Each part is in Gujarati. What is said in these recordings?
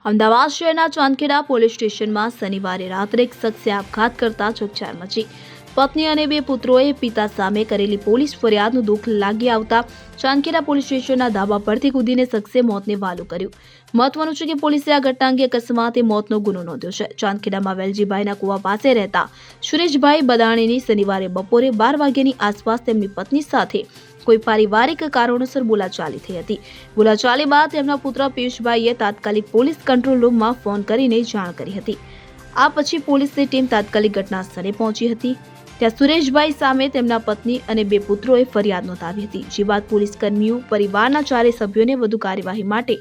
અમદાવાદ શહેરના ચાંદખેડા પોલીસ સ્ટેશનમાં શનિવારે રાત્રે એક શખ્સે આપઘાત કરતા ચકચાર મચી। પત્ની અને બે પુત્રોએ પિતા સામે કરેલી પોલીસ ફરિયાદનું દુઃખ લાગી આવતા ચાંદખેડા પોલીસ સ્ટેશનના ધાબા પરથી કૂદીને શખ્સે મોતને વહાલું કર્યું। મહત્વનું છે કે પોલીસે આ ઘટના અંગે અકસ્માતે મોતનો ગુનો નોંધ્યો છે। ચાંદખેડામાં વેલજીભાઈના કુવા પાસે રહેતા સુરેશભાઈ બદાણીની શનિવારે બપોરે 12 વાગ્યાની આસપાસ તેમની પત્ની સાથે કોઈ પારિવારિક કારણોસર બોલાચાલી થઈ હતી। બોલાચાલી બાદ તેમના પુત્ર પિયુષભાઈએ તાત્કાલિક પોલીસ કંટ્રોલ રૂમમાં ફોન કરીને જાણ કરી હતી। આ પછી પોલીસની ટીમ તાત્કાલિક ઘટના સ્થળે પહોંચી હતી। ત્યાં સુરેશભાઈ સામે તેમના પત્ની અને બે પુત્રોએ ફરિયાદ નોંધાવી હતી। જે બાદ પોલીસ કર્મીઓ પરિવારના ચારેય સભ્યોને વધુ કાર્યવાહી માટે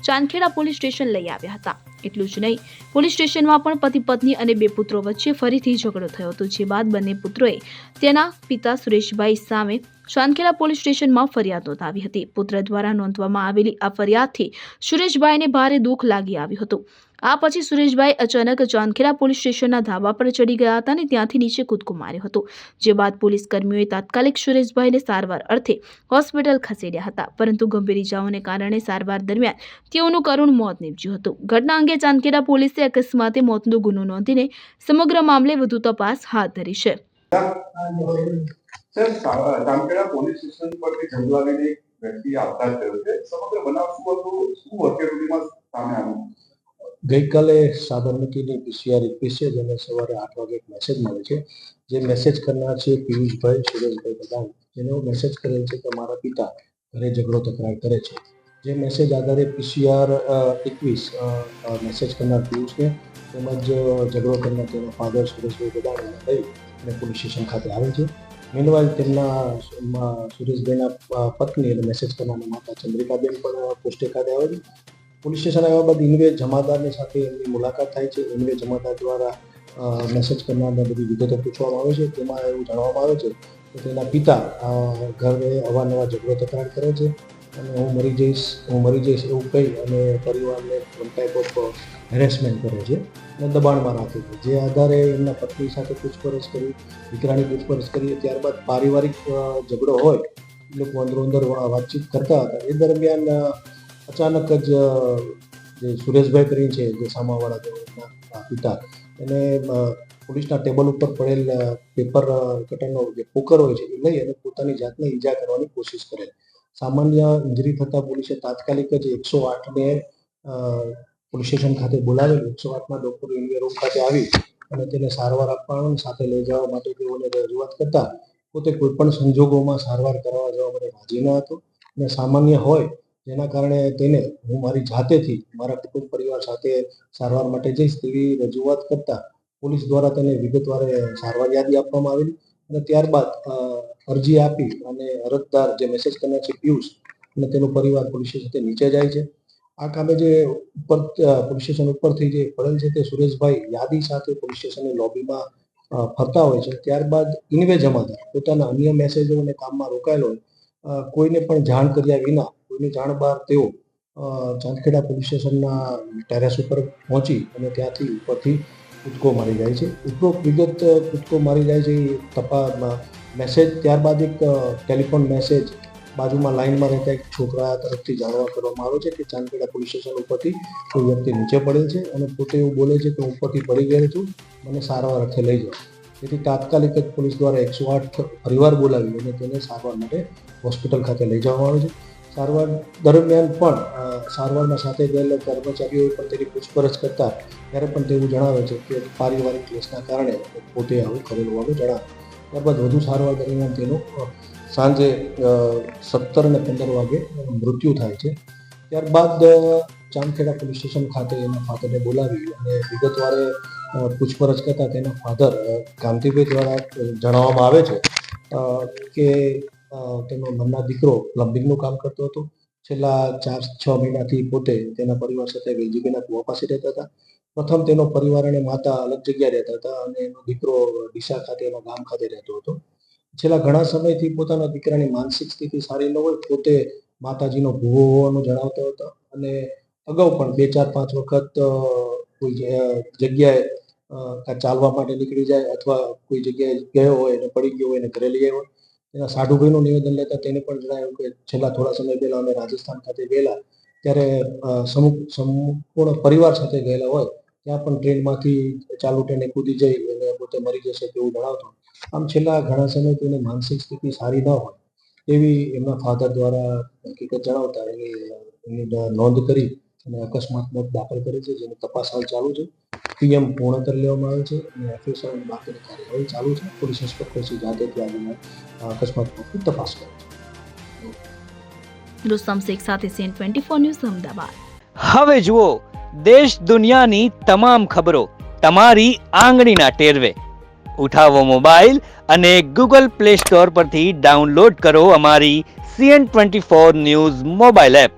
ચાંદખેડા પોલીસ સ્ટેશન લઈ આવ્યા હતા। એટલું જ નહીં, પોલીસ સ્ટેશનમાં પણ પતિ પત્ની અને બે પુત્રો વચ્ચે ફરીથી ઝઘડો થયો હતો। જે બાદ બંને પુત્રોએ તેના પિતા સુરેશભાઈ સામે ચાંદખેડા પોલીસ સ્ટેશનમાં ફરિયાદ નોંધાવી હતી। પુત્ર દ્વારા નોંધવામાં આવેલી આ ફરિયાદથી સુરેશભાઈને ભારે દુઃખ લાગી આવ્યું હતું। આ પછી સુરેશભાઈ અચાનક ચાંદખેડા પોલીસ સ્ટેશનના ધાબા પર ચડી ગયા હતા અને ત્યાંથી નીચે કૂદકો માર્યો હતો। જે બાદ પોલીસ કર્મીઓએ તાત્કાલિક સુરેશભાઈને સારવાર અર્થે હોસ્પિટલ ખસેડ્યા હતા, પરંતુ ગંભીર ઇજાઓને કારણે સારવાર દરમિયાન તેઓનું કરુણ મોત નીપજ્યું હતું। ઘટના અંગે ચાંદખેડા પોલીસે અકસ્માતે મોતનો ગુનો નોંધીને સમગ્ર મામલે વધુ તપાસ હાથ ધરી છે। ચાંદખેડા પોલીસ સ્ટેશન પરથી જંગલાવીને એક વ્યક્તિ આપઘાત કર્યો છે। સમગ્ર બનાવ શું હતો, શું હત્યામાં સામે આવ્યું? ગઈકાલે સાબરમતીની પીસીઆર રિક્વેસ્ટ છે, જેને સવારે 8 વાગે એક મેસેજ મળે છે। જે મેસેજ કરનાર છે પિયુષભાઈ સુરેશભાઈ બદાણી, જેનો મેસેજ કરેલ છે કે મારા પિતા ઘરે ઝઘડો તકરાર કરે છે। જે મેસેજ આધારે પીસીઆર 21 મેસેજ કરનાર પિયુષને તેમજ ઝઘડો કરનાર તેના ફાધર સુરેશભાઈ બદાણીને લઈ અને પોલીસ સ્ટેશન ખાતે આવે છે। મીનવાઇલ તેમના સુરેશભાઈના પત્ની અને મેસેજ કરનારના માતા ચંદ્રિકાબેન પણ પોસ્ટે ખાતે આવે છે। પોલીસ સ્ટેશન આવ્યા બાદ ઇન્વે જમાદારની સાથે એમની મુલાકાત થાય છે। ઇન્વે જમાદાર દ્વારા મેસેજ કરનારને બધી વિગતો પૂછવામાં આવે છે। તેમાં એવું જાણવામાં આવે છે કે તેના પિતા ઘરે અવારનવાર ઝઘડો તકરાર કરે છે અને હું મરી જઈશ એવું કહી અને પરિવારને વન ટાઈપ ઓફ હેરેસમેન્ટ કરે છે અને દબાણમાં રાખે છે। જે આધારે એમના પત્ની સાથે પૂછપરછ કરી, દીકરાની પૂછપરછ કરી, ત્યારબાદ પારિવારિક ઝઘડો હોય એ લોકો અંદર વાતચીત કરતા હતા। એ દરમિયાન અચાનક જ જે સુરેશભાઈ કરીને છે, જે સામાવાળા તેઓના પિતા, એને પોલીસના ટેબલ ઉપર પડેલ પેપર કટરનો જે પોકર હોય છે એ લઈ અને પોતાની જાતને ઈજા કરવાની કોશિશ કરેલ। સામાન્ય ઇન્જરી થતાં પોલીસે તાત્કાલિક જ 108ને પોલીસ સ્ટેશન ખાતે બોલાવેલ। 108ના ડૉક્ટરો ઇન્ડિયા રૂમ ખાતે આવી અને તેને સારવાર આપવા સાથે લઈ જવા માટે તેઓને રજૂઆત કરતા પોતે કોઈપણ સંજોગોમાં સારવાર કરાવવા જવા માટે રાજી ન હતો અને સામાન્ય હોય જેના કારણે તેને હું મારી જાતેથી મારા કુટુંબ પરિવાર સાથે સારવાર માટે જઈશ તેવી રજૂઆત કરતા પોલીસ દ્વારા તેને વિગતવાર સારવાર યાદી આપવામાં આવેલી અને ત્યારબાદ અરજી આપી અને અરજદાર જે મેસેજ કરનાર છે પિયુષ અને તેનો પરિવાર પોલીસ સ્ટેશન નીચે જાય છે। આ કામે જે ઉપર પોલીસ સ્ટેશન ઉપરથી જે પડેલ છે તે સુરેશભાઈ યાદી સાથે પોલીસ સ્ટેશનની લોબીમાં ફરતા હોય છે। ત્યારબાદ ઇન્વે જમાદાર પોતાના અન્ય મેસેજો અને કામમાં રોકાયેલો હોય કોઈને પણ જાણ કર્યા વિના કોઈની જાણ બહાર તેઓ ચાંદખેડા પોલીસ સ્ટેશનના ટેરેસ ઉપર પહોંચી અને ત્યાંથી ઉપરથી કૂદકો મારી જાય છે। ઉપરોક્ત વિગત કૂદકો મારી જાય છે એ તપાસમાં મેસેજ, ત્યારબાદ એક ટેલિફોન મેસેજ બાજુમાં લાઇનમાં રહેતા એક છોકરા તરફથી જાણવા કરવામાં આવે છે કે ચાંદખેડા પોલીસ સ્ટેશન ઉપરથી કોઈ વ્યક્તિ નીચે પડેલ છે અને પોતે એવું બોલે છે કે હું ઉપરથી પડી ગયેલ છું, મને સારવાર અર્થે લઈ જાઓ। તેથી તાત્કાલિક જ પોલીસ દ્વારા 108 પરિવાર બોલાવી અને તેને સારવાર માટે હોસ્પિટલ ખાતે લઈ જવામાં આવે છે। સારવાર દરમિયાન પણ સારવારના સાથે ગયેલા કર્મચારીઓએ પણ તેની પૂછપરછ કરતા ત્યારે પણ તેવું જણાવે છે કે પારિવારિક ક્લેશના કારણે પોતે આવું કરેલું હોવાનું જણાવે। ત્યારબાદ વધુ સારવાર દરમિયાન તેનું સાંજે 17 અને 15 વાગે મૃત્યુ થાય છે। ત્યારબાદ ચાંદખેડા પોલીસ સ્ટેશન ખાતે એના ફાધરને બોલાવી અને વિગતવારે પૂછપરછ કરતા તેના ફાધર કાંતિભાઈ દ્વારા જણાવવામાં આવે છે કે તેનો નાનો દીકરો પ્લમ્બિંગનું કામ કરતો હતો। છેલ્લા 4-6 મહિનાથી પોતે તેના પરિવાર સાથે વેલજીભાઈના કુવા પાસે રહેતા હતા। પ્રથમ તેનો પરિવાર અને માતા અલગ જગ્યાએ રહેતા હતા અને એનો દીકરો ડીસા ખાતે એના ગામ ખાતે રહેતો હતો। છેલ્લા ઘણા સમયથી પોતાના દીકરાની માનસિક સ્થિતિ સારી ન હોય, પોતે માતાજીનો ભૂવો હોવાનું જણાવતો હતો અને અગાઉ પણ 2-4-5 વખત કોઈ જગ્યાએ ચાલવા માટે નીકળી જાય અથવા કોઈ જગ્યાએ ગયો હોય અને પડી ગયો હોય અને ઘરે લઈ આવ્યો હોય। એના સાઢુભાઈનું નિવેદન લેતા તેને પણ જણાવ્યું કે છેલ્લા થોડા સમય પહેલા અમે રાજસ્થાન ખાતે ગયેલા ત્યારે સંપૂર્ણ પરિવાર સાથે ગયેલા હોય ત્યાં પણ ટ્રેનમાંથી ચાલુ ટ્રેને કૂદી જઈ અને પોતે મરી જશે તેવું જણાવતો. આમ છેલ્લા ઘણા સમયથી એની માનસિક સ્થિતિ સારી ન હોય એવી એમના ફાધર દ્વારા હકીકત જણાવતા એની નોંધ કરી અને અકસ્માત મોત દાખલ કરી છે, જેની તપાસ હાલ ચાલુ છે. પીએમ પૂર્ણ કરી લેવામાં આવે છે અને એફએસઆર બાકીની કાર્યવાહી ચાલુ છે. પોલીસ ઇન્સ્પેક્ટર શ્રી જાદવથી આવીને અકસ્માત મોતની તપાસ કરે છે. રુસ્તમ શેખ સાથે CN24 ન્યૂઝ અમદાવાદ. હવે જુઓ દેશ દુનિયાની તમામ ખબરો તમારી આંગળીના ટેરવે. ઉઠાવો મોબાઈલ અને ગૂગલ પ્લે સ્ટોર પરથી ડાઉનલોડ કરો અમારી CN24 ન્યૂઝ મોબાઈલ એપ.